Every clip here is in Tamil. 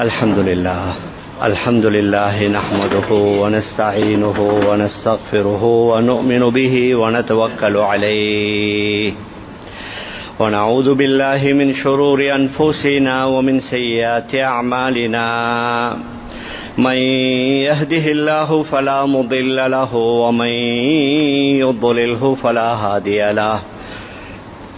الحمد لله نحمده ونستعينه ونستغفره ونؤمن به ونتوكل عليه ونعوذ بالله من شرور أنفسنا ومن سيئات أعمالنا من يهده الله فلا مضل له ومن يضلله فلا هادي له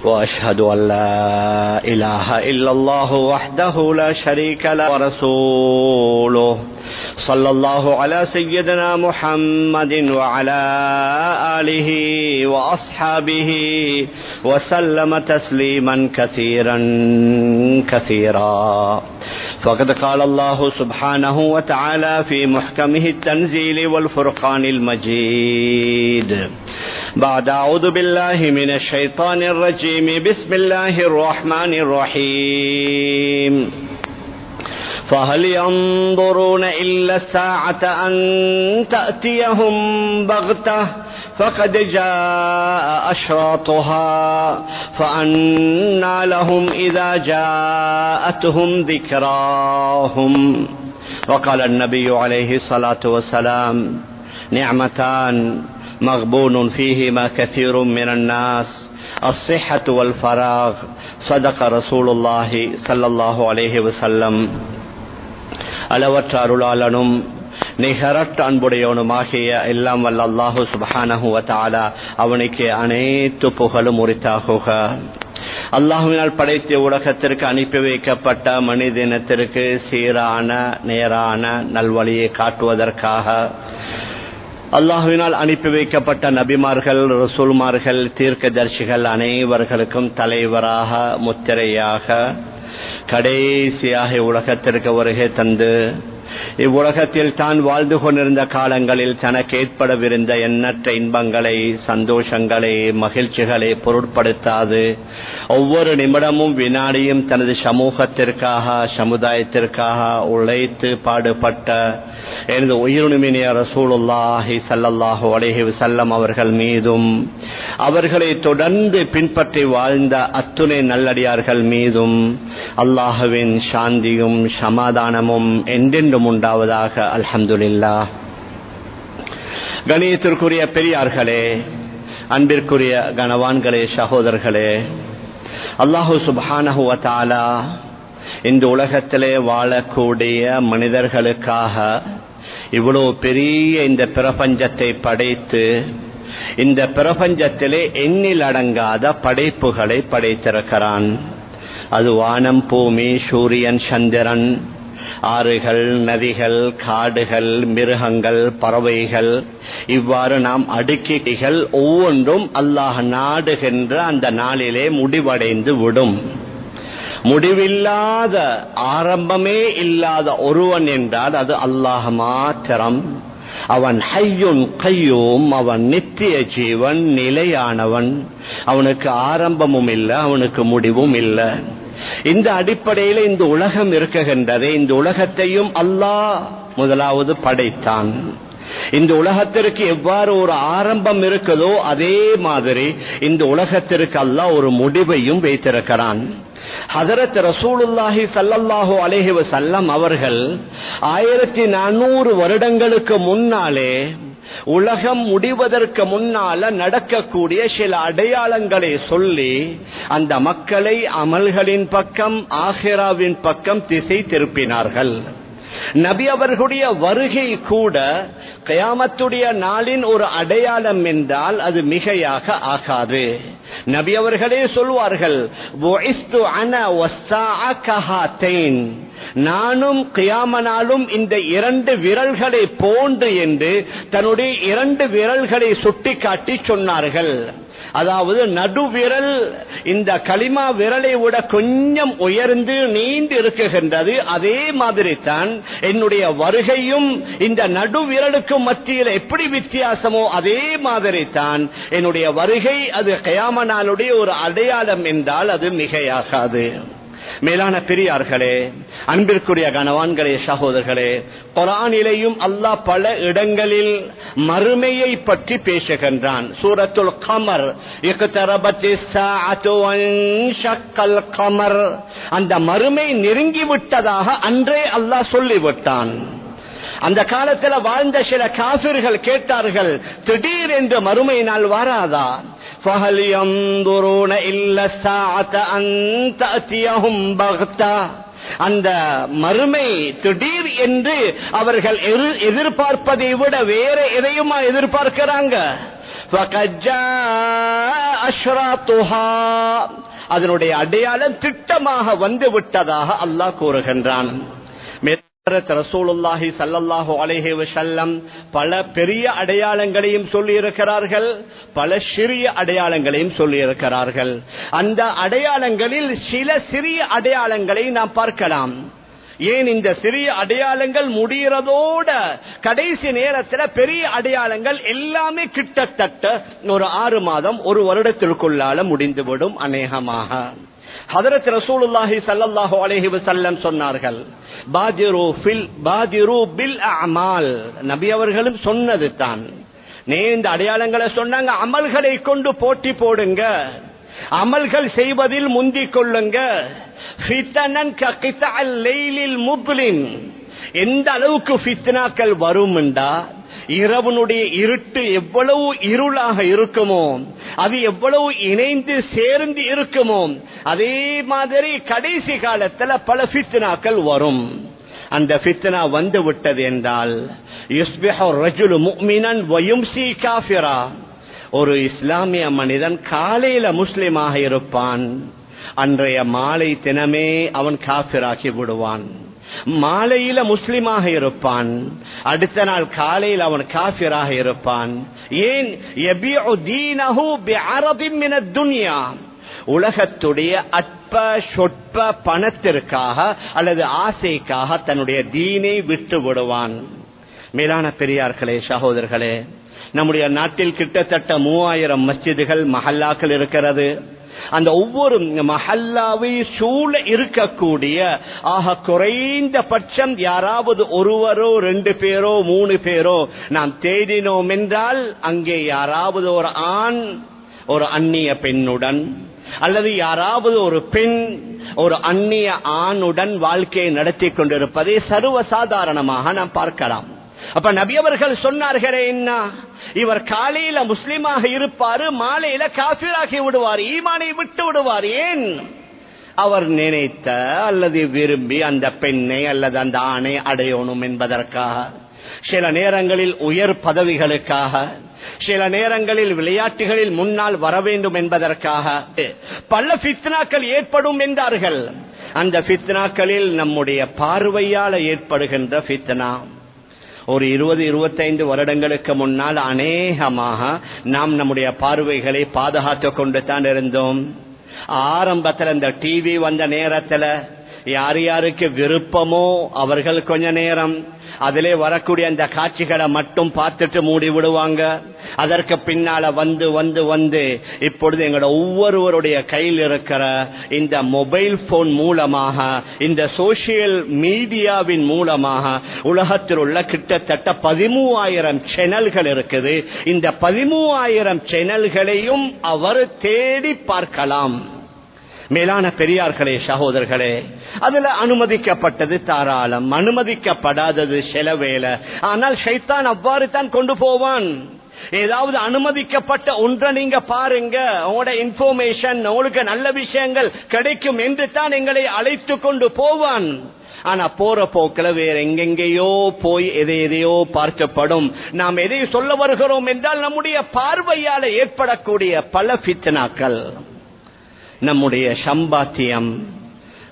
وأشهد أن لا إله إلا الله وحده لا شريك له ورسوله صلى الله على سيدنا محمد وعلى آله وأصحابه وسلم تسليما كثيرا كثيرا فقد قال الله سبحانه وتعالى في محكمه التنزيل والفرقان المجيد بعد أعوذ بالله من الشيطان الرجيم بسم الله الرحمن الرحيم فهل ينظرون إلا الساعة أن تأتيهم بغتة فقد جاء أشراطها فأنى لهم إذا جاءتهم ذكراهم وقال النبي عليه الصلاة والسلام نعمتان مغبون فيهما كثير من الناس الصحة والفراغ صدق رسول الله صلى الله عليه وسلم அளவற்ற அருளாளனும் நிகரற்ற அன்புடையவனுமாகிய எல்லாம் வல்ல அல்லாஹு சுப்ஹானஹு வ தஆலா அவனுக்கு அனைத்து புகழும் உரித்தாகுக. அல்லாஹ்வினால் படைத்த உலகத்திற்கு அனுப்பி வைக்கப்பட்ட மனிதனத்திற்கு சீரான நேரான நல்வழியை காட்டுவதற்காக அல்லாஹ்வினால் அனுப்பி வைக்கப்பட்ட நபிமார்கள், ரசூல்மார்கள், தீர்க்கதரிசிகள் அனைவர்களுக்கும் தலைவராக முத்திரையாக கடைசியாக உலகத்திற்கு வருகை தந்து இவ்வுலகத்தில் தான் வாழ்ந்து கொண்டிருந்த காலங்களில் தனக்கு ஏற்படவிருந்த எண்ணற்ற இன்பங்களை, சந்தோஷங்களை, மகிழ்ச்சிகளை பொருட்படுத்தாது ஒவ்வொரு நிமிடமும் வினாடியும் தனது சமூகத்திற்காக, சமுதாயத்திற்காக உழைத்து பாடுபட்ட எனது உயிருணிமினிய ரசூலுல்லாஹி ஸல்லல்லாஹு அலைஹி வஸல்லம் அவர்கள் மீதும் அவர்களை தொடர்ந்து பின்பற்றி வாழ்ந்த அத்துணை நல்லடியார்கள் மீதும் அல்லாஹ்வின் சாந்தியும் சமாதானமும் என்றென்றும் உண்டாவதாக. அல்ஹம்துலில்லாஹ். கணியத்திற்குரிய பெரியார்களே, அன்பிற்குரிய கனவான்களே, சகோதரர்களே, அல்லாஹு சுப்ஹானஹு வ தஆலா இந்த உலகத்திலே வாழக்கூடிய மனிதர்களுக்காக இவ்வளவு பெரிய இந்த பிரபஞ்சத்தை படைத்து இந்த பிரபஞ்சத்திலே எண்ணில் அடங்காத படைப்புகளை படைத்திருக்கிறான். அது வானம், பூமி, சூரியன், சந்திரன், ஆறுகள், நதிகள், காடுகள், மிருகங்கள், பறவைகள், இவ்வாறு நாம் அடுக்கிகள் ஒவ்வொன்றும் அல்லாஹ் நாடுகின்ற அந்த நாளிலே முடிவடைந்து விடும். முடிவில்லாத, ஆரம்பமே இல்லாத ஒருவன் என்றால் அது அல்லாஹ் மாத்திரம். அவன் ஹய்யுன் கய்யூம், அவன் நித்திய ஜீவன், நிலையானவன். அவனுக்கு ஆரம்பமும் இல்லை, அவனுக்கு முடிவும் இல்லை. இந்த அடிப்படையில் இந்த உலகம் இருக்குகின்றது. இந்த உலகத்தையும் அல்லாஹ் முதலாவது படைத்தான். இந்த உலகத்திற்கு எவ்வாறு ஒரு ஆரம்பம் இருக்குதோ அதே மாதிரி இந்த உலகத்திற்கு அல்லாஹ் ஒரு முடிவையும் வைத்திருக்கிறான். ஹதரத் ரசூலுல்லாஹி ஸல்லல்லாஹு அலைஹி வஸல்லம் அவர்கள் 1400 வருடங்களுக்கு முன்னாலே உலகம் முடிவதற்கு முன்னால நடக்கக்கூடிய சில அடையாளங்களை சொல்லி அந்த மக்களை அமல்களின் பக்கம், ஆகிராவின் பக்கம் திசை திருப்பினார்கள். நபி அவர்களுடைய வருகை கூட கியாமத்துடைய நாளின் ஒரு அடையாளம் என்றால் அது மிகையாக ஆகாது. நபி அவர்களே சொல்வார்கள், புஇஸ்து அனா வஸ்ஸாஅ கஹாத்தைன், நானும் கியாமனாலும் இந்த 2 விரல்களை போன்று என்று தன்னுடைய 2 விரல்களை சுட்டிக்காட்டி சொன்னார்கள். அதாவது நடுவிரல் இந்த கலிமா விரலை விட கொஞ்சம் உயர்ந்து நீண்டு இருக்குகின்றது. அதே மாதிரி தான் என்னுடைய வருகையும் இந்த நடுவிரலுக்கு மத்தியில் எப்படி வித்தியாசமோ அதே மாதிரி தான் என்னுடைய வருகை. அது கியாம நாளுடைய ஒரு அடையாளம் என்றால் அது மிகையாகாது. மேலான பெரியார்களே, அன்பிற்குரிய கணவான்களே, சகோதரர்களே, குர்ஆனிலேயும் அல்லாஹ் பல இடங்களில் மறுமையை பற்றி பேசுகின்றான். சூரத்துல் கமர், இக்தரபத்திஸ் ஸாஅத்து வன்ஷக்கல் கமர், அந்த மறுமை நெருங்கிவிட்டதாக அன்றே அல்லாஹ் சொல்லிவிட்டான். அந்த காலத்தில் வாழ்ந்த சில காஃபிர்கள் கேட்டார்கள், திடீர் என்று மறுமை நாள் வராதா? فَهَلْ يَنظُرُونَ إِلَّا السَّاعَةَ أَن تَأْتِيَهُمْ بَغْتَةً, அந்த மறுமை திடீர் என்று அவர்கள் எதிர்பார்ப்பதை விட வேற எதையுமா எதிர்பார்க்கிறாங்க? فَقَدْ جَاءَ أَشْرَاطُهَا, அதனுடைய அடையாளம் திட்டமாக வந்து விட்டதாக அல்லாஹ் கூறுகின்றான். ரசூலுல்லாஹி ஸல்லல்லாஹு அலைஹி வஸல்லம் பல பெரிய அடையாளங்களையும் சொல்லி இருக்கிறார்கள், பல சிறிய அடையாளங்களையும் சொல்லி இருக்கிறார்கள். அந்த அடையாளங்களில் சில சிறிய அடையாளங்களை நாம் பார்க்கலாம். ஏன் இந்த சிறிய அடையாளங்கள் முடிகிறதோட கடைசி நேரத்தில் பெரிய அடையாளங்கள் எல்லாமே கிட்டத்தட்ட ஒரு 6 மாதம் 1 வருடத்திற்குள்ளால முடிந்துவிடும் அநேகமாக. ஹதரத் ரசூலுல்லாஹி ஸல்லல்லாஹு அலைஹி வஸல்லம் சொன்னார்கள், பாதிரு பில் அமால். நபி அவர்களும் சொன்னது தான். இந்த அடையாளங்களை சொன்னாங்க, அமல்களை கொண்டு போட்டி போடுங்க, அமல்கள் செய்வதில் முந்திக் கொள்ளுங்க. ஃபித்னன் ககிதஅல் லைலில் முத்லிம், எந்த அளவுக்கு ஃபித்னாக்கள் வரும் என்றா, இரவனுடைய இருட்டு எவ்வளவு இருளாக இருக்குமோ, அது எவ்வளவு இணைந்து சேர்ந்து இருக்குமோ, அதே மாதிரி கடைசி காலத்தில் பல ஃபித்னாக்கள் வரும். அந்த ஃபித்னா வந்து விட்டது என்றால், யுஸ்பிஹு ரஜுலு முஃமினன் வ யும்சி காஃபிரா, ஒரு இஸ்லாமிய மனிதன் காலையில முஸ்லிமாக இருப்பான், அன்றைய மாலை தினமே அவன் காஃபிராகி விடுவான். மாலையில முஸ்லிமாக இருப்பான், அடுத்த நாள் காலையில் அவன் காஃபிராக இருப்பான். ஏன்? யபிஉ தீனஹு பிஅரதின் மினத் துன்யா, உலகத்துடைய அற்ப சொற்ப பணத்திற்காக அல்லது ஆசைக்காக தன்னுடைய தீனை விட்டு விடுவான். மேலான பெரியார்களே, சகோதரர்களே, நம்முடைய நாட்டில் கிட்டத்தட்ட 3000 மஸ்ஜிதுகள் மஹல்லாக்கள் இருக்கிறது. அந்த ஒவ்வொரு மஹல்லாவை சூழ இருக்கக்கூடிய ஆக குறைந்த பட்சம் யாராவது ஒருவரோ 2 பேரோ 3 பேரோ நாம் தேடினோம் என்றால், அங்கே யாராவது ஒரு ஆண் ஒரு அந்நிய பெண்ணுடன் அல்லது யாராவது ஒரு பெண் ஒரு அந்நிய ஆணுடன் வாழ்க்கையை நடத்தி கொண்டிருப்பதை சர்வசாதாரணமாக நாம் பார்க்கலாம். அப்ப நபி அவர்கள் சொன்னார்களே, என்ன, இவர் காலையில முஸ்லிமாக இருப்பாரு, மாலையில காஃபிராகி விடுவார், ஈமானை விட்டு விடுவார். ஏன்? அவர் நினைத்த அல்லது விரும்பி அந்த பெண்ணை அல்லது அந்த ஆணை அடையணும் என்பதற்காக, சில நேரங்களில் உயர் பதவிகளுக்காக, சில நேரங்களில் விளையாட்டுகளில் முன்னால் வர வேண்டும் என்பதற்காக பல ஃபித்னாக்கள் ஏற்படும் என்றார்கள். அந்த ஃபித்னாக்களில் நம்முடைய பார்வையால் ஏற்படுகின்ற ஃபித்னா, ஒரு 20-25 வருடங்களுக்கு முன்னால் அநேகமாக நாம் நம்முடைய பார்வைகளை பாதுகாத்து கொண்டு தான் இருந்தோம். ஆரம்பத்தில் இந்த டிவி வந்த நேரத்தில் யார் யாருக்கு விருப்பமோ அவர்கள் கொஞ்ச நேரம் அதிலே வரக்கூடிய அந்த காட்சிகளை மட்டும் பார்த்துட்டு மூடி விடுவாங்க. அதற்கு பின்னால வந்து வந்து வந்து இப்பொழுது எங்களோட ஒவ்வொருவருடைய கையில் இருக்கிற இந்த மொபைல் போன் மூலமாக, இந்த சோசியல் மீடியாவின் மூலமாக உலகத்தில் உள்ள கிட்டத்தட்ட 13,000 சேனல்கள் இருக்குது. இந்த 13,000 சேனல்களையும் அவர் தேடி பார்க்கலாம். மேலான பெரியார்களே, சகோதரர்களே, அதுல அனுமதிக்கப்பட்டது தாராளம், அனுமதிக்கப்படாதது சில வேளை. ஆனால் ஷைத்தான் அவ்வாறு தான் கொண்டு போவான். ஏதாவது அனுமதிக்கப்பட்ட ஒன்றை நீங்க பாருங்க, உங்களோட இன்ஃபர்மேஷன், உங்களுக்கு நல்ல விஷயங்கள் கிடைக்கும் என்று தான் எங்களை அழைத்து கொண்டு போவான். ஆனா போற போக்கில் வேற எங்கெங்கேயோ போய் எதையோ பார்க்கப்படும். நாம் எதை சொல்ல வருகிறோம் என்றால், நம்முடைய பார்வையால ஏற்படக்கூடிய பல ஃபித்னாக்கள், நம்முடைய சம்பாத்தியம்,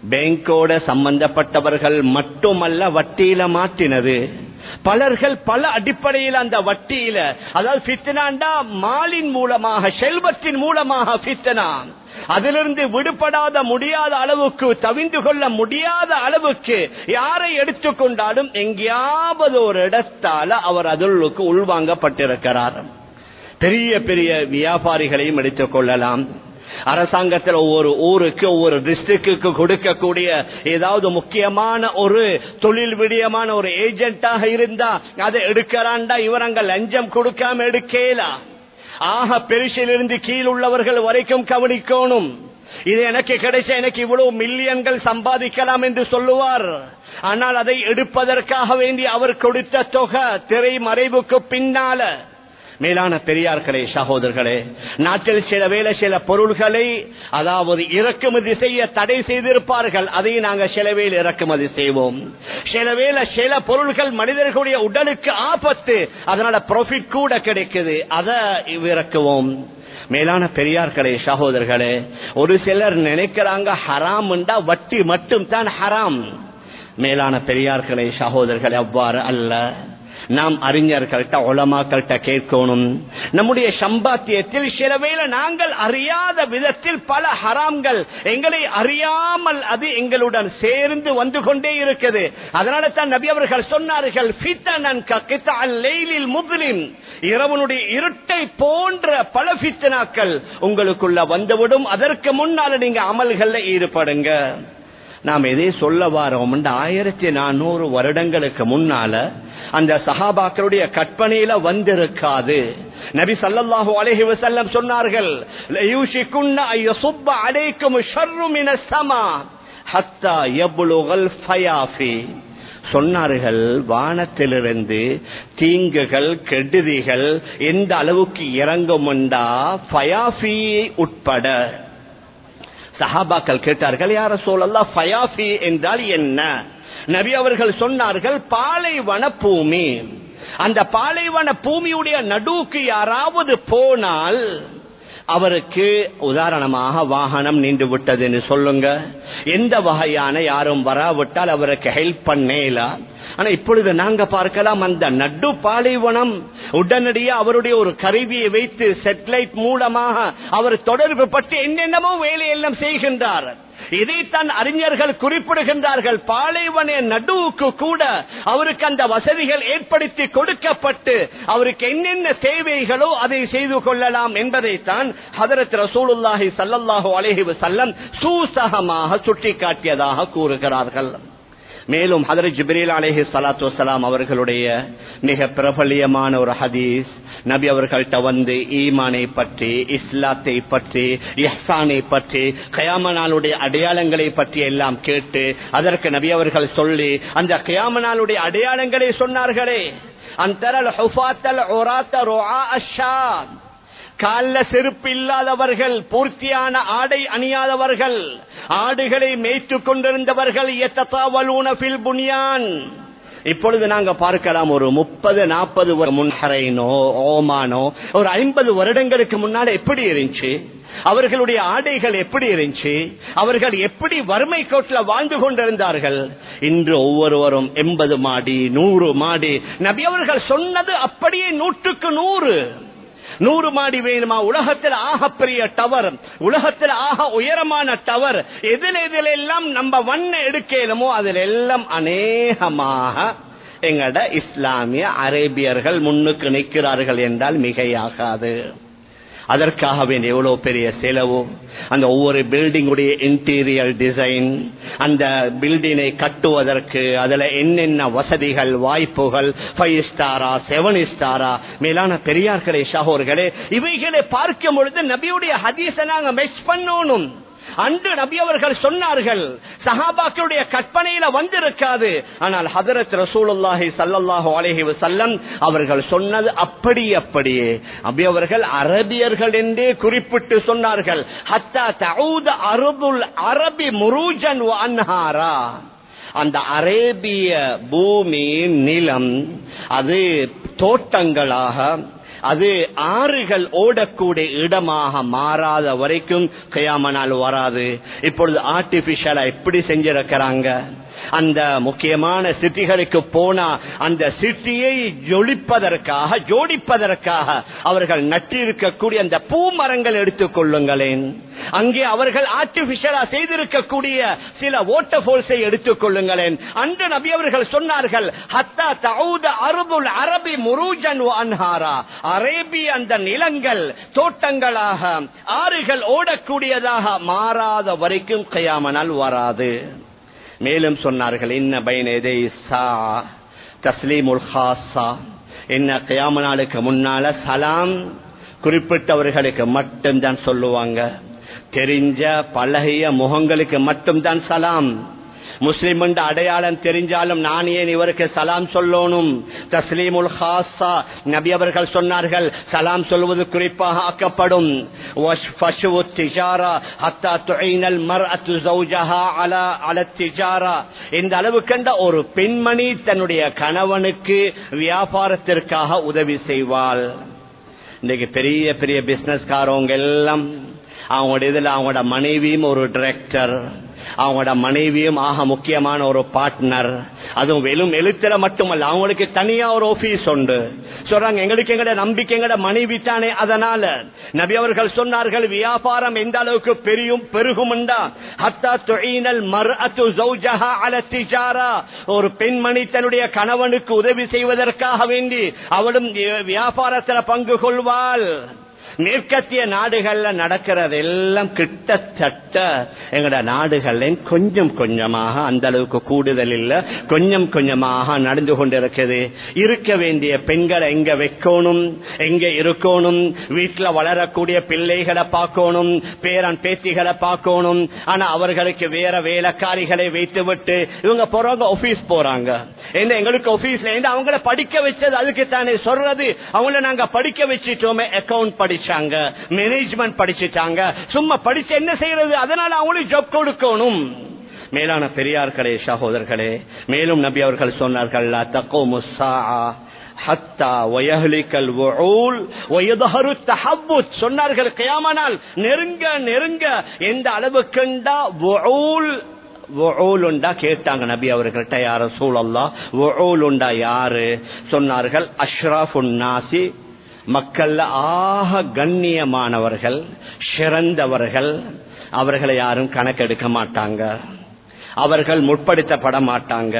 பேங்கோட சம்பந்தப்பட்டவர்கள் மட்டுமல்ல வட்டியில மாட்டினது. பலர்கள் பல அடிப்படையில் அந்த வட்டியில, அதாவது ஃபித்னாண்டா மாலின் மூலமாக, செல்வத்தின் மூலமாக ஃபித்னா, அதிலிருந்து விடுபடாத முடியாத அளவுக்கு, தவிந்து கொள்ள முடியாத அளவுக்கு யாரை எடுத்துக்கொண்டாலும் எங்கேயாவது ஒரு இடத்தால அவர் அதற்கு உள்வாங்கப்பட்டிருக்கிறார். பெரிய பெரிய வியாபாரிகளையும் எடுத்துக் கொள்ளலாம். அரசாங்கத்தில் ஒவ்வொரு ஊருக்கு ஒவ்வொரு டிஸ்ட்ரிக்டுக்கு கொடுக்கக்கூடிய ஏதாவது முக்கியமான ஒரு தொழில் விடயமான ஒரு ஏஜென்ட்டாக இருந்தா அதை எடுக்கிறான்டா இவரங்க லஞ்சம் கொடுக்காம எடுக்கலாம். ஆக பெருசிலிருந்து கீழ் உள்ளவர்கள் வரைக்கும் கவனிக்கணும். இது எனக்கு கிடைச்ச எனக்கு இவ்வளவு மில்லியன்கள் சம்பாதிக்கலாம் என்று சொல்லுவார். ஆனால் அதை எடுப்பதற்காக வேண்டி அவர் கொடுத்த தொகை திரை மறைவுக்கு பின்னால. மேலான பெரியார்களே, சகோதரர்களே, நாட்டில் சில பொருள்களை அதாவது இறக்குமதி செய்ய தடை செய்திருப்பார்கள். அதை நாங்கள் சிலவேளை இறக்குமதி செய்வோம். சில பொருள்கள் மனிதர்களுடைய உடலுக்கு ஆபத்து, அதனால ப்ராஃபிட் கூட கிடைக்குது, அதை இறக்குவோம். மேலான பெரியார்களே, சகோதரர்களே, ஒரு சிலர் நினைக்கிறாங்க ஹராம் என்றா வட்டி மட்டும் தான் ஹராம். மேலான பெரியார்களே, சகோதரர்களே, அவ்வாறு அல்ல. நாம் அறிஞர்கள்ட்ட உலமாக்கள்கிட்ட கேட்கணும். நம்முடைய சம்பாத்தியத்தில் சிலவேளை நாங்கள் அறியாத விதத்தில் பல ஹராம்கள் எங்களை அறியாமல் அது எங்களுடன் சேர்ந்து வந்து கொண்டே இருக்குது. அதனால தான் நபி அவர்கள் சொன்னார்கள், இரவனுடைய இருட்டை போன்ற பல ஃபித்னாக்கள் உங்களுக்குள்ள வந்துவிடும். அதற்கு முன்னால நீங்க அமல்கள்ல ஈடுபடுங்க. நாம் எதை சொல்ல வாரோம், 1400 வருடங்களுக்கு முன்னால அந்த சஹாபாக்களுடைய கற்பனையில வந்திருக்காது. நபி ஸல்லல்லாஹு அலைஹி வஸல்லம் சொன்னார்கள், யூஷிகுன்ன அய்யஸுப்ப அலைக்கும் ஷர்ரு மினஸ் ஸமா ஹத்தா யப்லுகல் ஃபயாஃபி. சொன்னார்கள், வானத்திலிருந்து தீங்குகள் கெடுதிகள் எந்த அளவுக்கு இறங்கும் என்றா ஃபயாஃபி உட்பட. சஹாபாக்கள் கேட்டார்கள், யா ரசூலல்லாஹ், ஃபயாஃபி என்றால் என்ன? நபி அவர்கள் சொன்னார்கள், பாலைவன பூமி. அந்த பாலைவன பூமியுடைய நடுவுக்கு யாராவது போனால் அவருக்கு உதாரணமாக வாகனம் நின்று விட்டது என்று சொல்லுங்க, எந்த வகையான யாரும் வராவிட்டால் அவருக்கு ஹெல்ப் பண்ணேலா. ஆனா இப்பொழுது நாங்க பார்க்கலாம், அந்த நடு பாலைவனம் உடனடியாக அவருடைய ஒரு கருவியை வைத்து சேட்டலைட் மூலமாக அவர் தொடர்பு பட்டு என்னென்னமோ வேலையெல்லாம் செய்கின்றார். இதைத்தான் அறிஞர்கள் குறிப்பிடுகின்றார்கள். பாலைவன நடுவுக்கு கூட அவருக்கு அந்த வசதிகள் ஏற்படுத்தி கொடுக்கப்பட்டு அவருக்கு என்னென்ன தேவைகளோ அதை செய்து கொள்ளலாம் என்பதைத்தான் ஹதரத் ரசூலுல்லாஹி ஸல்லல்லாஹு அலைஹி வஸல்லம் சூசகமாக சுட்டிக்காட்டியதாக கூறுகிறார்கள். மேலும் ஹதரத் ஜிப்ரீல் அலைஹி ஸலாத்து வஸலாம் அவர்களுடைய மிக பிரபலியமான ஒரு ஹதீஸ், நபி அவர்கள்ட்ட வந்து ஈமானை பற்றி, இஸ்லாத்தை பற்றி, இஹ்சானை பற்றி, கியாம நாளுடைய அடையாளங்களை பற்றி எல்லாம் கேட்டு அதற்கு நபி அவர்கள் சொல்லி அந்த கியாம நாளுடைய அடையாளங்களை சொன்னார்களே, அன்தரல் ஹுஃபாத்தல் உராத்த ருஆ அஷ்ஷாம், கால்ல செருப்பு இல்லாதவர்கள், பூர்த்தியான ஆடை அணியாதவர்கள், ஆடுகளை மேய்த்துக் கொண்டிருந்தவர்கள், யத்ததாவலூன ஃபில் புன்யான். இப்பொழுது நாங்க பார்க்கலாம், ஒரு 30-40 முன்ஹரைனோ ஓமானோ ஒரு 50 வருடங்களுக்கு முன்னால எப்படி இருந்துச்சு, அவர்களுடைய ஆடைகள் எப்படி இருந்துச்சு, அவர்கள் எப்படி வறுமை கோட்டில வாழ்ந்து கொண்டிருந்தார்கள். இன்று ஒவ்வொருவரும் 80 மாடி 100 மாடி. நபி அவர்கள் சொன்னது அப்படியே 100க்கு 100 மாடி வேணுமா? உலகத்தில் ஆக பெரிய டவர், உலகத்தில் ஆக உயரமான டவர் எதிலெல்லாம் நம்ம வண்ண எடுக்கலுமோ அதில் எல்லாம் அநேகமாக எங்கட இஸ்லாமிய அரேபியர்கள் முன்னுக்கு நிற்கிறார்கள் என்றால் மிகையாகாது. அதற்காக வேண்டிய எவ்வளவு பெரிய செலவு, அந்த ஒவ்வொரு பில்டிங்குடைய இன்டீரியர் டிசைன், அந்த பில்டிங்கை கட்டுவதற்கு அதுல என்னென்ன வசதிகள் வாய்ப்புகள், 5 ஸ்டாரா 7 ஸ்டாரா. மேலான பெரியார்களே, சகோதரர்களே, இவைகளை பார்க்கும் பொழுது நபியுடைய ஹதீஸை நாங்க மெச் பண்ணணும். அன்று நபி அவர்கள் சொன்னார்கள், சஹாபாக்களுடைய கற்பனையில வந்திருக்காது. ஆனால் ஹதரத் ரசூலுல்லாஹி ஸல்லல்லாஹு அலைஹி வஸல்லம் அவர்கள் சொன்னது அப்படியே நபி அவர்கள் அரபியர்கள் என்றே குறிப்பிட்டு சொன்னார்கள், ஹத்தா தஊத அர்துல் அரபி முரூஜன் வ அன்ஹாரா. அந்த அரேபிய பூமி நிலம் அது தோட்டங்களாக, அது ஆறுகள் ஓடக்கூடிய இடமாக மாறாத வரைக்கும் கியாம நாள் வராது. இப்பொழுது ஆர்டிபிஷியலா எப்படி செஞ்சிருக்கிறாங்க, அந்த முக்கியமான சிட்டிகளுக்கு போனா அந்த சிட்டியை ஜோடிப்பதற்காக அவர்கள் நட்டிருக்கக்கூடிய அந்த பூ மரங்கள் எடுத்துக் கொள்ளுங்களேன். அங்கே அவர்கள் ஆர்டிபிஷியலா செய்திருக்கக்கூடிய சில வாட்டர்ஃபால்ஸை எடுத்துக் கொள்ளுங்களேன். அன்று நபி அவர்கள் சொன்னார்கள், ஹத்தா தஊத அர்துல் அரபி முரூஜன் வ அன்ஹாரா, அரேபிய அந்த நிலங்கள் தோட்டங்களாக ஆறுகள் ஓடக்கூடியதாக மாறாத வரைக்கும் கியாமத் நாள் வராது. மேலும் சொன்னார்கள், இன்ன பைன யதை ஸாஅ தஸ்லீமுல் ஹாஸா, என்ன கியாமத் நாளுக்கு முன்னால சலாம் குறிப்பிட்டவர்களுக்கு மட்டும்தான் சொல்லுவாங்க. தெரிஞ்ச பழகிய முகங்களுக்கு மட்டும்தான் சலாம். முஸ்லிம் என்ற அடையாளம் தெரிஞ்சாலும் நான் ஏன் இவருக்கு சலாம் சொல்லணும்? தஸ்லீமுல் ஹாஸா, நபி அவர்கள் சொன்னார்கள், சலாம் சொல்வது குறிப்பாக ஆக்கப்படும். வஷ்ஃபஷு திஜாரா ஹத்தா துஇனல் மர்அத்து ஜௌஜஹா அலா திஜாரா, இந்த அளவு கண்ட ஒரு பெண்மணி தன்னுடைய கணவனுக்கு வியாபாரத்திற்காக உதவி செய்வாள். இன்னைக்கு பெரிய பெரிய பிசினஸ்காரவங்க எல்லாம் அவங்களோட இதுல அவங்களோட மனைவியும் ஒரு டைரக்டர், அவங்களோட மனைவியும் ஆக முக்கியமான ஒரு பார்ட்னர். அதுவும் வெறும் எழுத்துல மட்டுமல்ல, அவங்களுக்கு தனியா ஒரு ஆபீஸ் உண்டு. சொல்றாங்க, எங்களுக்கு எங்கட நம்பிக்கை எங்கட மனைவி தானே. அதனால நபி அவர்கள் சொன்னார்கள், வியாபாரம் எந்த அளவுக்கு பெருகும்டா ஹத்தா துஈனல் மர்அத்து ஜௌஜஹா அலா திஜாரா, ஒரு பெண்மணி தன்னுடைய கணவனுக்கு உதவி செய்வதற்காக வேண்டி அவளும் வியாபாரத்தில் பங்கு கொள்வாள். மேற்கத்திய நாடுகள்ல நடக்கிறதெல்லாம் கிட்டத்தட்ட எங்கட நாடுகள்ல கொஞ்சம் கொஞ்சமாக, அந்த அளவுக்கு கூடுதல் இல்ல, கொஞ்சம் கொஞ்சமாக நடந்து கொண்டிருக்கிறது. இருக்க வேண்டிய பெண்களை எங்க வைக்கணும், எங்க இருக்கணும், வீட்டுல வளரக்கூடிய பிள்ளைகளை பார்க்கணும், பேரன் பேத்திகளை பார்க்கணும். ஆனா அவர்களுக்கு வேற வேலைக்காரிகளை வைத்து விட்டு இவங்க போறாங்க, ஆபீஸ் போறாங்க. எங்களுக்கு ஆபீஸ்ல அவங்கள படிக்க வச்சது அதுக்கு தானே சொல்றது. அவங்கள நாங்க படிக்க வச்சிட்டோமே, அக்கவுண்ட் படிச்சாங்க, மேனேஜ்மெண்ட் படிச்சுட்டாங்க, சும்மா படிச்சு என்ன செய்யறது? அதனால அவங்களுக்கு ஜாப் கொடுக்கணும். மேலான பெரியார்களே, சகோதரர்களே, மேலும் நபி அவர்கள் சொன்னார்கள், லா தகூமு ஸாஅ ஹத்தா வயஹ்லிகல் வஊல் வயظهر التحبط, சொன்னார்கள் கியாமத் நாள் நெருங்க நெருங்க எந்த அளவுக்குண்டா வஊலுண்டா கேட்டாங்க நபி அவர்கள்ட்ட, யா ரசூலல்லாஹ் வஊலுண்டா யாரு? சொன்னார்கள், அஷ்ராஃபுன் நாசி, மக்கள்ல ஆக கண்ணியமானவர்கள், சிறந்தவர்கள், அவர்களை யாரும் கணக்கெடுக்க மாட்டாங்க, அவர்கள் முற்படுத்தப்பட மாட்டாங்க.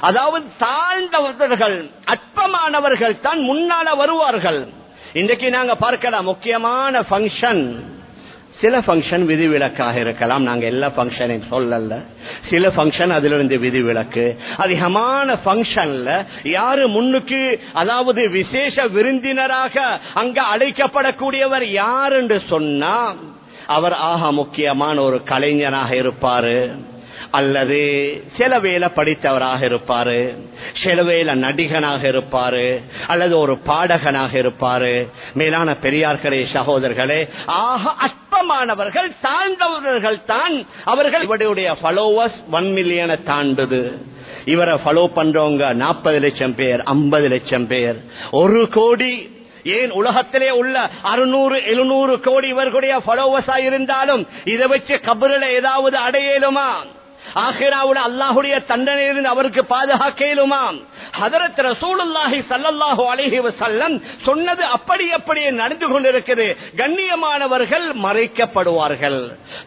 அதாவது தாழ்ந்தவர்கள், அற்பமானவர்கள் தான் முன்னால வருவார்கள். இன்றைக்கு நாங்க பார்க்கலாம், முக்கியமான பங்கன், சில பங்கன் விதிவிலக்காக இருக்கலாம், நாங்க எல்லா பங்கனையும் சொல்லல, சில பங்கன் அதிலிருந்து விதிவிலக்கு. அதிகமான பங்கன்ல யாரு முன்னுக்கு, அதாவது விசேஷ விருந்தினராக அங்க அழைக்கப்படக்கூடியவர் யார் என்று சொன்னா, அவர் ஆக முக்கியமான ஒரு கலைஞராக இருப்பாரு, அல்லது சில வேளை படித்தவராக இருப்பாரு, சில வேளை நடிகனாக இருப்பாரு, அல்லது ஒரு பாடகனாக இருப்பாரு. மேலான பெரியார்களே, சகோதரர்களே, ஆக அற்பமானவர்கள், தாழ்ந்தவர்கள் தான் அவர்கள். இவருடைய ஃபாலோவர்ஸ் 1 மில்லியனை தாண்டுது. இவரை ஃபாலோ பண்றவங்க 40 லட்சம் பேர், 50 லட்சம் பேர், 1 கோடி. ஏன் உலகத்திலே உள்ள 600-700 கோடி இவர்களுடைய ஃபாலோவர்ஸா இருந்தாலும் இதை வச்சு கபரில் ஏதாவது அடையலுமா? ஆகிராவுல அல்லாஹுடைய தண்டனையிலிருந்து அவருக்கு பாதுகாக்க இயலுமா? ஹதரத் ரசூலுல்லாஹி ஸல்லல்லாஹு அலைஹி வஸல்லம் சொன்னது அப்படியே நடந்து கொண்டிருக்கிறது. கண்ணியமானவர்கள் மறைக்கப்படுவார்கள்,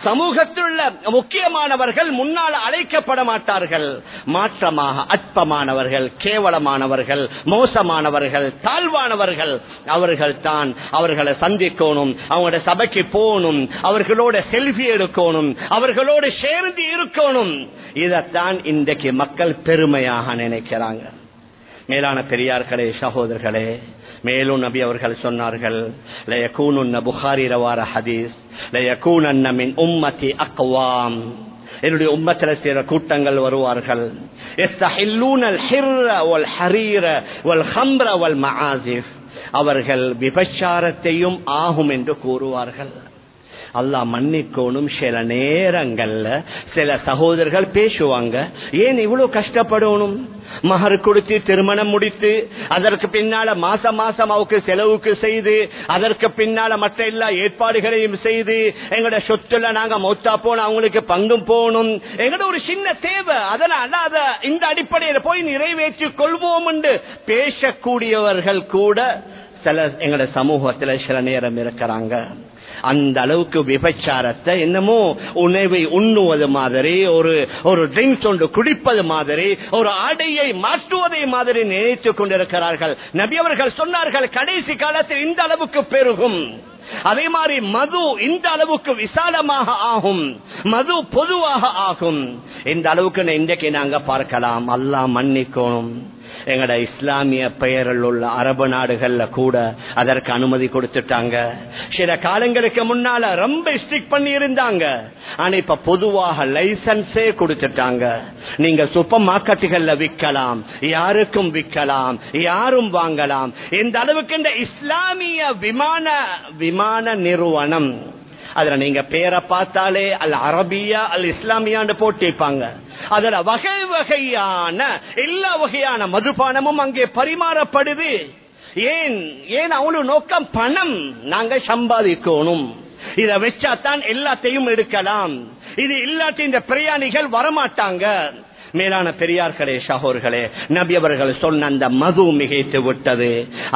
சமூகத்தில் உள்ள முக்கியமானவர்கள் முன்னால் அழைக்கப்பட மாட்டார்கள். மாற்றமாக அற்பமானவர்கள், கேவலமானவர்கள், மோசமானவர்கள், தாழ்வானவர்கள், அவர்கள் தான் அவர்களை சந்திக்கணும், அவங்களோட சபைக்கு போகணும், அவர்களோட செல்ஃபி எடுக்கணும், அவர்களோடு சேர்ந்து இருக்கணும். இதைத்தான் இன்றைக்கு மக்கள் பெருமையாக நினைக்கிறாங்க. மேலான பெரியார்களே, சகோதரர்களே, மேலும் நபி அவர்கள் சொன்னார்கள், லயகூனுன்ன, புகாரி ரவார ஹதீஸ், லயகூனன்ன மின் உம்மதி அக்வாம், என்னுடைய உம்மத்தில சில கூட்டங்கள் வருவார்கள், யஸ்தஹில்லூனல் ஹிர்ர வல் ஹரீர வல் ஹம்ர வல் மஆசிஃப், அவர்கள் விபச்சாரத்தையும் ஆகும் என்று கூறுவார்கள். அல்லாஹ் மன்னிக்கோணும், சில நேரங்கள்ல சில சகோதரர்கள் பேசுவாங்க, ஏன் இவ்வளவு கஷ்டப்படணும்? மஹர் கொடுத்து திருமணம் முடித்து அதற்கு பின்னால மாசம் அவருக்கு செலவுக்கு செய்து அதற்கு பின்னால மற்ற எல்லா ஏற்பாடுகளையும் செய்து எங்களோட சொத்துல நாங்க மௌத்தா போன அவங்களுக்கு பங்கும் போகணும், எங்களோட ஒரு சின்ன தேவை, அதனால அத இந்த அடிப்படையில் போய் நிறைவேற்றிக் கொள்வோம் என்று பேசக்கூடியவர்கள் கூட சில எங்களோட சமூகத்தில் சில நேரம் இருக்கிறாங்க. அந்த அளவுக்கு விபச்சாரத்தை என்னமோ உணவை உண்ணுவது மாதிரி, ஒரு ட்ரிங்க்ஸ் ஒன்று குடிப்பது மாதிரி, ஒரு ஆடையை மாற்றுவதை மாதிரி நினைத்துக் கொண்டிருக்கிறார்கள். நபி அவர்கள் சொன்னார்கள், கடைசி காலத்தில் இந்த அளவுக்கு பெருகும். அதே மாதிரி மது இந்த அளவுக்கு விசாலமாக ஆகும், மது பொதுவாக ஆகும். இந்த அளவுக்கு இன்றைக்கு நாங்க பார்க்கலாம். அல்லாஹ் மன்னிக்கணும். எங்கட இஸ்லாமிய பெயரில் உள்ள அரபு நாடுகள்ல கூட அதற்கு அனுமதி கொடுத்துட்டாங்க. சில காலங்களுக்கு முன்னால ரொம்ப ஸ்ட்ரிக்ட் பண்ணி இருந்தாங்க. ஆனா இப்ப பொதுவாக லைசன்ஸே கொடுத்துட்டாங்க. நீங்க சூப்பர் மார்க்கெட்டுகள்ல விற்கலாம், யாருக்கும் விற்கலாம், யாரும் வாங்கலாம். இந்த அளவுக்கு இந்த இஸ்லாமிய விமான நிறுவனம், அதுல நீங்க பேரை பார்த்தாலே அல் அரபியா அல் இஸ்லாமியான்னு போட்டிருப்பாங்க. அதுல வகை வகையான எல்லா வகையான மதுபானமும் அங்கே பரிமாறப்படுது. ஏன் அவனு நோக்கம் பணம், நாங்க சம்பாதிக்கணும். இதை வச்சாத்தான் எல்லாத்தையும் எடுக்கலாம். இது இல்லாட்டி இந்த பிரயாணிகள் வரமாட்டாங்க. மேலான பெரியார்களே, சகோதரர்களே, நபி அவர்கள் சொன்ன அந்த மது மிகைத்து விட்டது.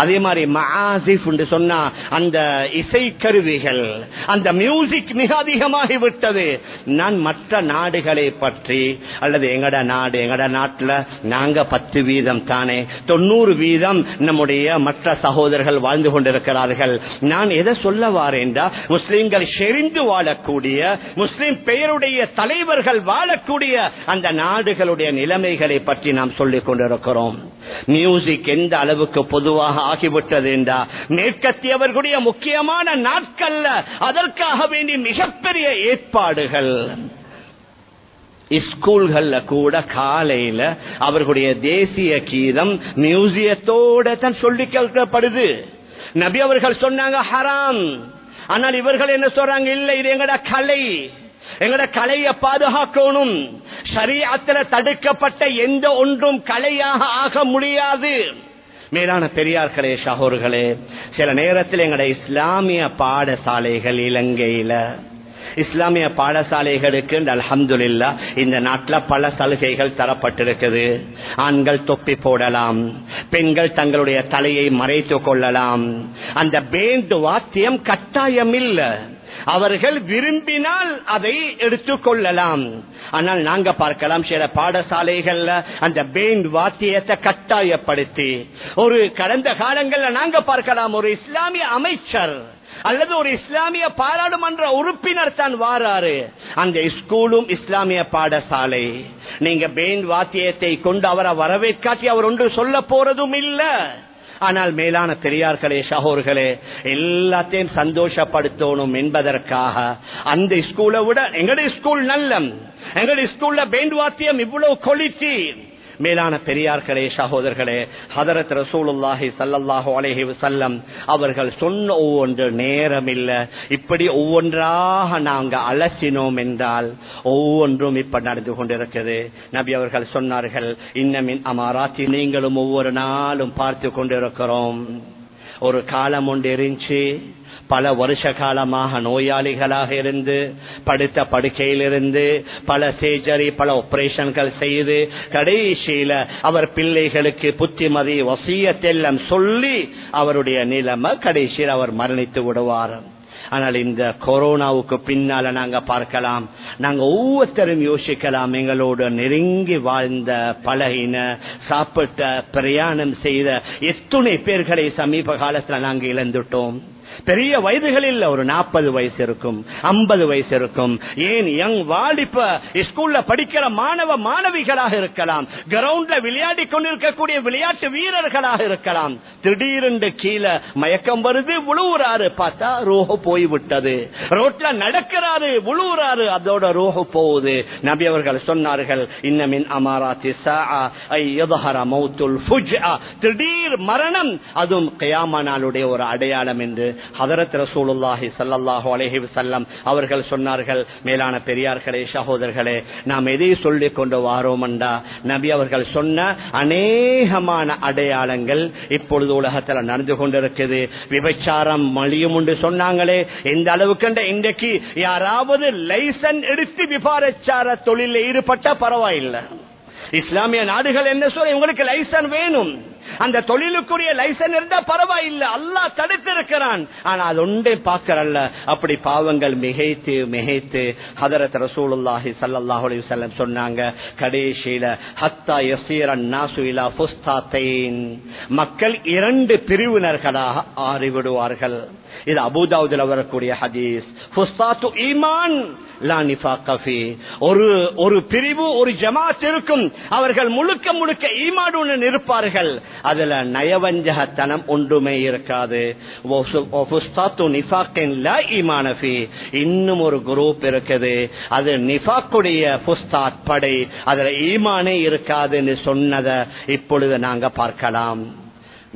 அதே மாதிரி மஆசிஃப் என்று சொன்னா அந்த இசைக்கருவிகள், அந்த மியூசிக் மிக அதிகமாகி விட்டது. நான் மற்ற நாடுகளை பற்றி அல்லது எங்கட நாட்டுல நாங்க 10% தானே, 90% நம்முடைய மற்ற சகோதரர்கள் வாழ்ந்து கொண்டிருக்கிறார்கள். நான் எதை சொல்ல வாரேன்டா, முஸ்லிம்கள் செறிந்து வாழக்கூடிய, முஸ்லிம் பெயருடைய தலைவர்கள் வாழக்கூடிய அந்த நாடுகள் நிலைமைகளை பற்றி நாம் சொல்லிக் கொண்டிருக்கிறோம். மியூசிக் எந்த அளவுக்கு பொதுவாக ஆகிவிட்டது என்றா, மேற்கத்தியவர்களுடைய முக்கியமான நாட்கள்ல அதற்காக வேண்டி மிகப்பெரிய ஏற்பாடுகள். ஸ்கூல்கள்ல கூட காலையில அவர்களுடைய தேசிய கீதம் மியூசியத்தோட தான் சொல்லி கேட்கப்படுது. நபி அவர்கள் சொன்னாங்க ஹராம். ஆனால் இவர்கள் என்ன சொல்றாங்க, இல்ல இது எங்கட கலை, எங்கட கலையை பாதுகாக்கணும். ஷரீஅத்தில தடுக்கப்பட்ட எந்த ஒன்றும் கலையாக ஆக முடியாது. மேலான பெரியார்களே, சகோதரர்களே, சில நேரத்தில் எங்கட இஸ்லாமிய பாடசாலைகள், இலங்கையில இஸ்லாமிய பாடசாலைகளுக்கு அல்ஹம்துலில்லாஹ் இந்த நாட்டில் பல சலுகைகள் தரப்பட்டிருக்குது. ஆண்கள் தொப்பி போடலாம், பெண்கள் தங்களுடைய தலையை மறைத்துக் கொள்ளலாம். அந்த பேண்ட் வாத்தியம் கட்டாயம் இல்லை, அவர்கள் விரும்பினால் அதை எடுத்துக் கொள்ளலாம். ஆனால் நாங்க பார்க்கலாம் சில பாடசாலைகள்ல அந்த பேண்ட் வாத்தியத்தை கட்டாயப்படுத்தி, ஒரு கடந்த காலங்களில் நாங்க பார்க்கலாம் ஒரு இஸ்லாமிய அமைச்சர் அல்லது ஒரு இஸ்லாமிய பாராளுமன்ற உறுப்பினர் தான் வாராரு. அந்த ஸ்கூலும் இஸ்லாமிய பாடசாலை. நீங்க பேண்ட் வாத்தியத்தை கொண்டு அவரை வரவேற்காட்டி அவர் ஒன்று சொல்ல போறதும் இல்ல. ஆனால் மேலான பெரியார்களே, சகோதரர்களே, எல்லாத்தையும் சந்தோஷப்படுத்தணும் என்பதற்காக அந்த ஸ்கூலை விட எங்களுடைய ஸ்கூல் நல்ல, எங்களுடைய ஸ்கூல்ல பேண்ட் வாத்தியம் இவ்வளவு கொளிச்சி. மேலான பெரியார்களே, சகோதரர்களே, ஹதரத் ரசூலுல்லாஹி ஸல்லல்லாஹு அலைஹி வஸல்லம் அவர்கள் சொன்ன ஒவ்வொன்று நேரம் இல்ல, இப்படி ஒவ்வொன்றாக நாங்க அலசினோம் என்றால் ஒவ்வொன்றும் இப்ப நடந்து கொண்டிருக்கிறது. நபி அவர்கள் சொன்னார்கள், இன்னமின் அமாராத்தி, நீங்களும் ஒவ்வொரு நாளும் பார்த்து கொண்டிருக்கிறோம். ஒரு காலம் ஒன்று இருந்துச்சு, பல வருஷ காலமாக நோயாளிகளாக இருந்து படுத்த படுக்கையிலிருந்து பல சர்ஜரி, பல ஆபரேஷன்கள் செய்து கடைசியில அவர் பிள்ளைகளுக்கு புத்திமதி வசியத்தெல்லாம் சொல்லி அவருடைய நிலைமை கடைசியில் அவர் மரணித்து விடுவார். ஆனால் இந்த கொரோனாவுக்கு பின்னால நாங்க பார்க்கலாம், நாங்க ஒவ்வொருத்தரும் யோசிக்கலாம், எங்களோடு நெருங்கி வாழ்ந்த, பழகின, சாப்பிட்ட, பிரயாணம் செய்த எத்தனை பேர்களை சமீப காலத்துல நாங்க இழந்துட்டோம். பெரிய வயதுகளில் ஒரு 40 வயசு இருக்கும், 50 வயசு இருக்கும், ஏன் யங் வாலிப ஸ்கூல்ல படிக்கிற மாணவ மாணவிகளாக இருக்கலாம், கிரவுண்ட்ல விளையாடி கொண்டிருக்கக்கூடிய விளையாட்டு வீரர்களாக இருக்கலாம். திடீரென்று கீழே மயக்கம் வருது, விழுவுறாரு, பார்த்தா ரோஹு போய்விட்டது. ரோட்ல நடக்கிறாரு, விழுவுறாரு, அதோட ரோஹு போகுது. நபி அவர்கள் சொன்னார்கள், இன்னமின் அமாராத்தி ஸாஅ ஐ யظஹர மௌத்துல் ஃபுஜ்அ, திடீர் மரணம் அதுவும் கியாமத் நாளுடைய ஒரு அடையாளம் என்று ஹதரத் ரசூலுல்லாஹி ஸல்லல்லாஹு அலைஹி வஸல்லம் அவர்கள் சொன்னார்கள். மேலான பெரியார்களே, சகோதரர்களே, நாம் எதை சொல்லிக் கொண்டு வாரோம்டா, நபி அவர்கள் சொன்ன அநேகமான அடையாளங்கள் இப்பொழுது உலகத்தில் நடந்து கொண்டிருக்குது. விபச்சாரம் மலியும் என்று சொன்னாங்களே, எந்த அளவுக்கு இன்றைக்கு யாராவது லைசன் எடுத்து விபச்சார தொழிலில் ஈடுபட்ட பரவாயில்லை. இஸ்லாமிய நாடுகள் என்ன சொல்ல, உங்களுக்கு லைசன் வேணும், அந்த தொழிலுக்குரிய லைசன்ஸ் இருந்தா பரவாயில்லை, அல்லாஹ் தடுத்திருக்கிறான். ஆனா அது ஒன்றே பார்க்கறல்ல. அப்படி பாவங்கள் மிகைத்து மிகைத்து ஹதரத் ரசூலுல்லாஹி ஸல்லல்லாஹு அலைஹி வஸல்லம் சொன்னாங்க, கடைசியில ஹத்தா யஸீர அன்னாசு இலா ஃபுஸ்தாத்தைன், மக்கள் இரண்டு பிரிவினர்களாக ஆறிவிடுவார்கள். இது அபூதாவுதுல வரக்கூடிய ஹதீஸ். ஃபுஸ்தாத்து ஈமான் லா நிஃபாக ஃபீ, ஒரு பிரிவு ஒரு ஜமாத் இருக்கும், அவர்கள் முழுக்க முழுக்க ஈமானுடன் இருப்பார்கள், அதுல நயவஞ்சகத்தனம் ஒன்றுமே இருக்காது. இன்னும் ஒரு குரூப் இருக்குது, அது நிஃபாக்குடைய ஃபுஸ்தாத் படை, அதுல ஈமானே இருக்காதுன்னு சொன்னதை இப்பொழுது நாங்க பார்க்கலாம்.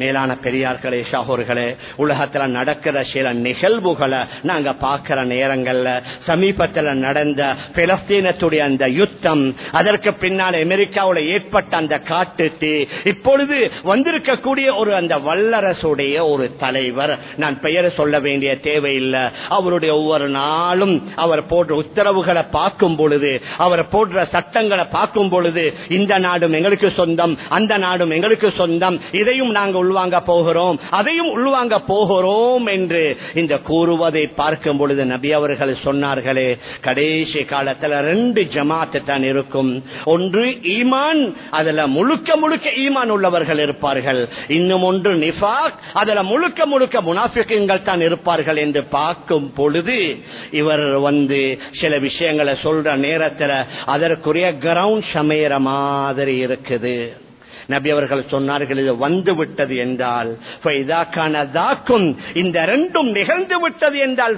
மேலான பெரியார்களே, சகோதரர்களே, உலகத்துல நடக்கிற சில நிகழ்வுகளை நாங்க பார்க்கிற நேரங்கள்ல, சமீபத்தில் நடந்த பிலஸ்தீனத்துடைய அந்த யுத்தம், அதற்கு பின்னால் அமெரிக்காவில் ஏற்பட்ட அந்த காட்டு தீ, இப்பொழுது வந்திருக்கக்கூடிய ஒரு அந்த வல்லரசுடைய ஒரு தலைவர், நான் பெயரை சொல்ல வேண்டிய தேவையில்லை, அவருடைய ஒவ்வொரு நாளும் அவர் போன்ற உத்தரவுகளை பார்க்கும் பொழுது, அவர் போன்ற சட்டங்களை பார்க்கும் பொழுது, இந்த நாடும் எங்களுக்கு சொந்தம், அந்த நாடும் எங்களுக்கு சொந்தம், இதையும் நாங்கள் உள்வாங்க போகிறோம், அதையும் உள்வாங்க போகிறோம் என்று இந்த கூறுவதை பார்க்கும் பொழுது நபி அவர்கள் சொன்னார்களே, கடைசி காலத்தில் ரெண்டு ஜமாத் தான் இருக்கும். ஒன்று ஈமான், அதுல முழுக்க முழுக்க ஈமான் உள்ளவர்கள் இருப்பார்கள். இன்னும் ஒன்று நிஃபாக், அதுல முழுக்க முழுக்க முனாஃபிக்குகள் தான் இருப்பார்கள் என்று பார்க்கும் பொழுது, இவர் சில விஷயங்களை சொல்ற நேரத்தில் அதற்குரிய கிரவுண்ட் சமையற மாதிரி இருக்குது. நபி அவர்கள் சொன்னார்கள், இது வந்து விட்டது என்றால், இந்த ரெண்டும் நிகழ்ந்து விட்டது என்றால்,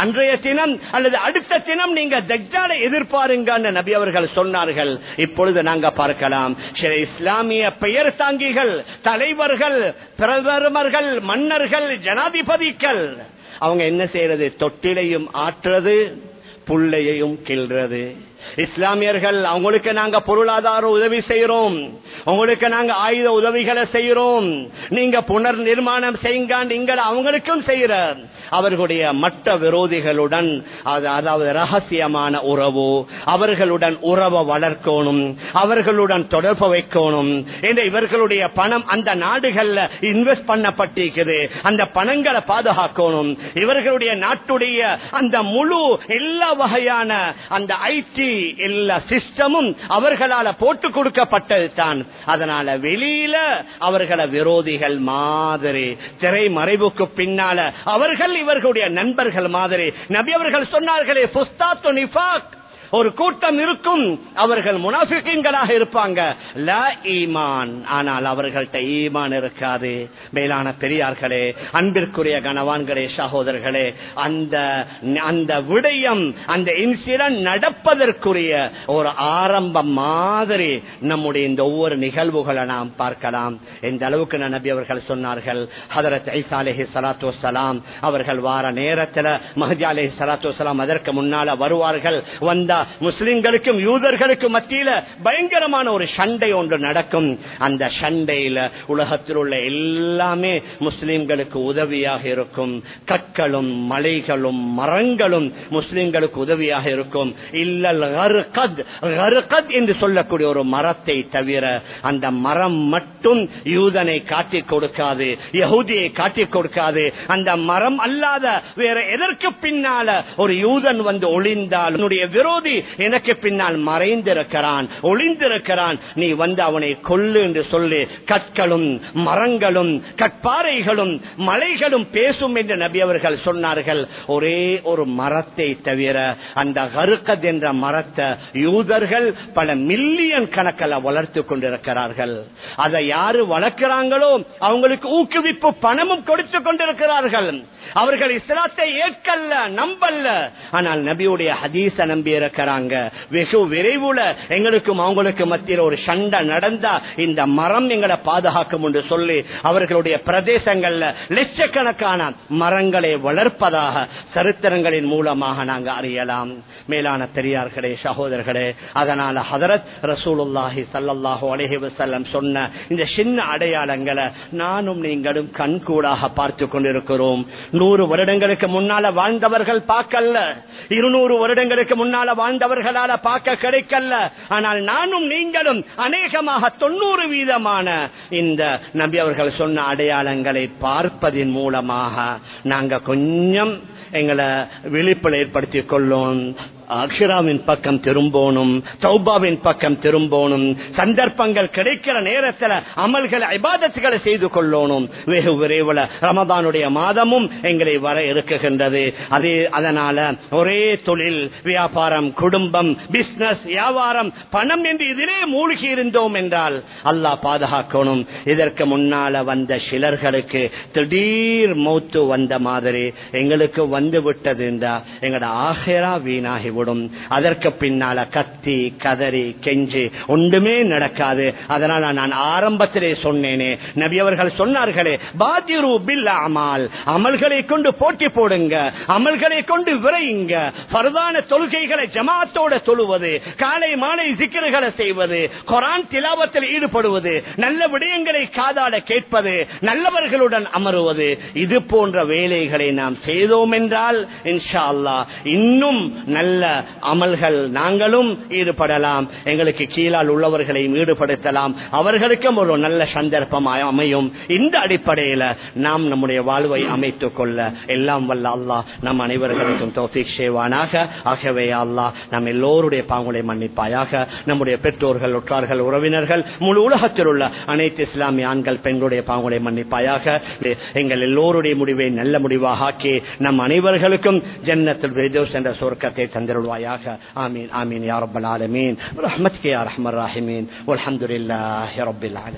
அன்றைய தினம் அல்லது அடுத்த தினம் நீங்க தஜ்ஜாலை எதிர்பாருங்க நபி அவர்கள் சொன்னார்கள். இப்பொழுது நாங்க பார்க்கலாம், சில இஸ்லாமிய பெயர் தாங்கிகள், தலைவர்கள், பிரதமர்கள், மன்னர்கள், ஜனாதிபதிகள், அவங்க என்ன செய்யறது, தொட்டிலையும் ஆற்றுறது, புள்ளையையும் கிள்றது. இஸ்லாமியர்கள், அவங்களுக்கு நாங்க பொருளாதார உதவி செய்யறோம், உங்களுக்கு நாங்க ஆயுத உதவிகளை செய்யறோம், நீங்க புனர் நிர்மாணம் செய்யுங்க, நீங்கள் அவங்களுக்கும் செய்யற. அவர்களுடைய மற்ற விரோதிகளுடன், அதாவது ரகசியமான உறவு, அவர்களுடன் உறவை வளர்க்கணும், அவர்களுடன் தொடர்பு வைக்கணும் என்ற இவர்களுடைய பணம் அந்த நாடுகள்ல இன்வெஸ்ட் பண்ணப்பட்டிருக்குது, அந்த பணங்களை பாதுகாக்கணும். இவர்களுடைய நாட்டுடைய அந்த முழு எல்லா வகையான அந்த ஐடி எல்லா சிஸ்டமும் அவர்களால போட்டு கொடுக்கப்பட்டது தான். அதனால வெளியில அவர்களை விரோதிகள் மாதிரி, திரை மறைவுக்கு பின்னால அவர்கள் இவர்களுடைய நண்பர்கள் மாதிரி. நபி அவர்கள் சொன்னார்களே, ஃபுஸ்தாத்து நிஃபாக், ஒரு கூட்டம் இருக்கும், அவர்கள் முனாஃபிகீன்களாக இருப்பாங்க, லா ஈமான், ஆனால் அவர்கள்ட்ட ஈமான் இருக்காது. மேலான பெரியார்களே, அன்பிற்குரிய கணவான்களே, சகோதரர்களே, அந்த விடயம், அந்த இன்சிடென்ட் நடப்பதற்குரிய ஒரு ஆரம்பம் மாதிரி நம்முடைய இந்த ஒவ்வொரு நிகழ்வுகளை நாம் பார்க்கலாம். இந்த அளவுக்கு நபி அவர்கள் சொன்னார்கள், ஹதரத் ஈசா அலைஹி ஸலாத்து வஸ்ஸலாம் அவர்கள் வார நேரத்தில் மஹ்தி அலைஹி ஸலாத்து வஸ்ஸலாம் அதற்கு முன்னால வருவார்கள். வந்தா முஸ்லிம்களுக்கும் யூதர்களுக்கும் மத்தியில பயங்கரமான ஒரு சண்டை ஒன்று நடக்கும். அந்த சண்டையில உலகத்தில் உள்ள எல்லாமே முஸ்லிம்களுக்கு உதவியாக இருக்கும். கற்களும் மலைகளும் மரங்களும் முஸ்லிம்களுக்கு உதவியாக இருக்கும். இல்லல் கர்கத் என்று சொல்லக்கூடிய ஒரு மரத்தை தவிர, அந்த மரம் மட்டும் யூதனை காட்டிக் கொடுக்காது, யஹூதியை காட்டிக் கொடுக்காது. அந்த மரம் அல்லாத வேற எதற்கு பின்னால ஒரு யூதன் ஒளிந்தால், என்னுடைய விரோதி எனக்கு பின்னால் மறைந்திருக்கிறான், ஒளிந்திருக்கிறான், நீ அவனை கொல்லு என்று சொல்லி கற்களும் மரங்களும் கற்பாறைகளும் மலைகளும் பேசும் என்று நபி அவர்கள் சொன்னார்கள். ஒரே ஒரு மரத்தை தவிர, அந்த கர்கத் என்ற மரத்தை யூதர்கள் பல மில்லியன் கணக்கில் வளர்த்து கொண்டிருக்கிறார்கள். அதை யாரு வளர்க்கிறாங்களோ அவங்களுக்கு ஊக்குவிப்பு பணமும் கொடுத்து கொண்டிருக்கிறார்கள். அவர்கள் இஸ்லாத்தை ஏற்கல்ல, நம்பல்ல, ஆனால் நபியுடைய ஹதீஸ நம்பி இருக்கிறாங்க. வெகு விரைவுல எங்களுக்கும் அவங்களுக்கு மத்தியில் ஒரு சண்டை நடந்தா இந்த மரம் எங்களை பாதுகாக்கும் என்று சொல்லி அவர்களுடைய பிரதேசங்கள்ல லட்சக்கணக்கான மரங்களை வளர்ப்பதாக சரித்திரங்களின் மூலமாக நாங்கள் அறியலாம். மேலான பெரியார்களே, சகோதரர்களே, அதனால ஹதரத் ரசூலுல்லாஹி ஸல்லல்லாஹு அலைஹி வஸல்லம் சொன்ன இந்த சின்ன அடையாளங்களை நானும் நீங்களும் கண்கூடாக பார்த்து கொண்டிருக்கிறோம். 100 வருடங்களுக்கு முன்னால வாழ்ந்தவர்கள் பார்க்கல, 200 வருடங்களுக்கு முன்னால வாழ்ந்தவர்களால பார்க்க கிடைக்கல. ஆனால் நானும் நீங்களும் அநேகமாக 90% இந்த நபி அவர்கள் சொன்ன அடையாளங்களை பார்ப்பதின் மூலமாக நாங்க கொஞ்சம் எங்களை விழிப்புல ஏற்படுத்திக் கொள்ளும். அக்ஷராவின் பக்கம் திரும்பணும், தௌபாவின் பக்கம் திரும்பணும். சந்தர்ப்பங்கள் கிடைக்கிற நேரத்தில் அமல்கள் இபாதத்துகளை செய்து கொள்ளணும். வெகு விரைவில் ரமதானுடைய மாதமும் எங்களை வர இருக்குகின்றது. அதனால ஒரே தொழில், வியாபாரம், குடும்பம், பிசினஸ், வியாபாரம், பணம் என்று இதிலே மூழ்கி இருந்தோம் என்றால் அல்லாஹ் பாதுகாக்கணும். இதற்கு முன்னால வந்த சிலர்களுக்கு திடீர் மௌத்து வந்த மாதிரி எங்களுக்கு வந்து விட்டது என்றா எங்களோட ஆகிரா வீணாகி விடும். அதற்கு பின்னால கத்தி கதறி கெஞ்சி ஒன்றுமே நடக்காது. அதனால நான் ஆரம்பத்திலே சொன்னேனே, நபி அவர்கள் சொன்னார்களே, பாதிரு பில் அமால், அமல்களை கொண்டு போட்டி போடுங்க, அமல்களை கொண்டு விரையுங்க. ஃபர்தான தொழுகைகளை ஜமாத்தோட தொழுவது, காலை மாலை ஜிக்ருகளை செய்வது, குர்ஆன் திலாவத்தில் ஈடுபடுவது, நல்ல விடயங்களை காதால கேட்பது, நல்லவர்களுடன் அமருவது, இது போன்ற வேலைகளை நாம் செய்தோம் என்றால் இன்ஷா அல்லாஹ் இன்னும் நல்ல அமல்கள் நாங்களும் ஈடுபடலாம். எங்களுக்கு கீழால் உள்ளவர்களையும் ஈடுபடுத்தலாம். அவர்களுக்கும் ஒரு நல்ல சந்தர்ப்பம் அமையும். இந்த அடிப்படையில் நாம் நம்முடைய வாழ்வை அமைத்துக் கொள்ள எல்லாம் வல்ல அல்லாஹ் நம் அனைவர்களுக்கும் தௌஃபீக் செய்வானாக. ஆகவே அல்லாஹ் நம் எல்லோருடைய பாவங்களை மன்னிப்பாயாக. நம்முடைய பெற்றோர்கள், உற்றார்கள், உறவினர்கள், முழு உலகத்தில் உள்ள அனைத்து இஸ்லாமிய ஆண்கள் பெண்களுடைய பாவங்களை மன்னிப்பாயாக. எங்கள் எல்லோருடைய முடிவை நல்ல முடிவாக ஆக்கி நம் அனைவர்களுக்கும் ஜன்னத்துல் ஃபிர்தௌஸ் என்ற சொர்க்கத்தை தந்திருவாயாக. ஆமீன் ஆமீன் யா ரப்பல் ஆலமீன். ரஹ்மத்க யா அர்ஹமர் ராஹிமீன். வல்ஹம்துலில்லாஹி ரப்பில் ஆலமீன்.